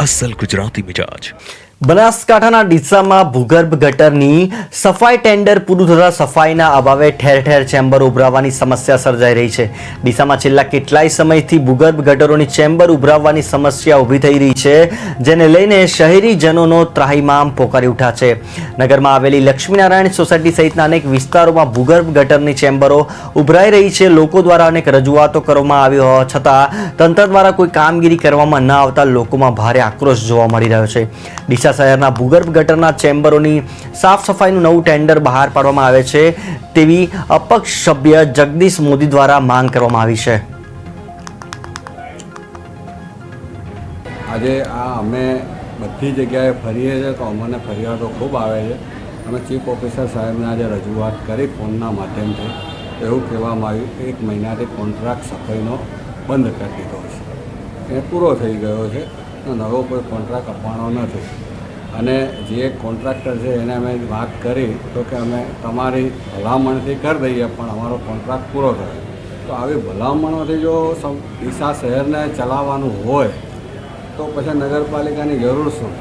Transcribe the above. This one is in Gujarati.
અસલ ગુજરાતી મિજાજ. બનાસકાંઠાના ડીસામાં ભૂગર્ભ ગટરની સફાઈ ટેન્ડર પૂરું થતાં સફાઈના અભાવે ઠેર ઠેર ચેમ્બર ઉભરાવવાની સમસ્યા સર્જાઈ રહી છે. ડીસામાં છેલ્લા કેટલાય સમયથી ભૂગર્ભ ગટરોની ચેમ્બર ઉભરાવવાની સમસ્યા ઊભી થઈ રહી છે, જેને લઈને શહેરીજનોનો ત્રાહિમામ પોકારી ઉઠ્યા છે. નગરમાં આવેલી લક્ષ્મીનારાયણ સોસાયટી સહિતના અનેક વિસ્તારોમાં ભૂગર્ભ ગટરની ચેમ્બરો ઉભરાઈ રહી છે. લોકો દ્વારા અનેક રજૂઆતો કરવામાં આવી હોવા છતાં તંત્ર દ્વારા કોઈ કામગીરી કરવામાં ન આવતા લોકોમાં ભારે આક્રોશ જોવા મળી રહ્યો છે. ડીસા શહેરના ભૂગર્ભ ગટરના ચેમ્બરોની સાફ સફાઈનું નવું ટેન્ડર બહાર પાડવામાં આવે છે તેવી અપક્ષ સભ્ય જગદીશ મોદી દ્વારા માંગ કરવામાં આવી છે. આજે અમે બધી જગ્યાએ ફરીએ છીએ તો અમને ફરિયાદો ખૂબ આવે છે. અમે ચીફ ઓફિસર સાહેબને આજે રજૂઆત કરી ફોનના માધ્યમથી એવું કહેવામાં આવ્યું કે 1 મહિનાથી કોન્ટ્રાક્ટ સફાઈનો બંધ કરી દીધો છે, એ પૂરો થઈ ગયો છે, નવો કોઈ કોન્ટ્રાક્ટ આપવાનો નથી. અને જે કોન્ટ્રાક્ટર છે એને અમે વાત કરી તો કે અમે તમારી ભલામણથી કરી દઈએ પણ અમારો કોન્ટ્રાક્ટ પૂરો થયો. તો આવી ભલામણોથી જો ડીસા શહેરને ચલાવવાનું હોય તો પછી નગરપાલિકાની જરૂર શું?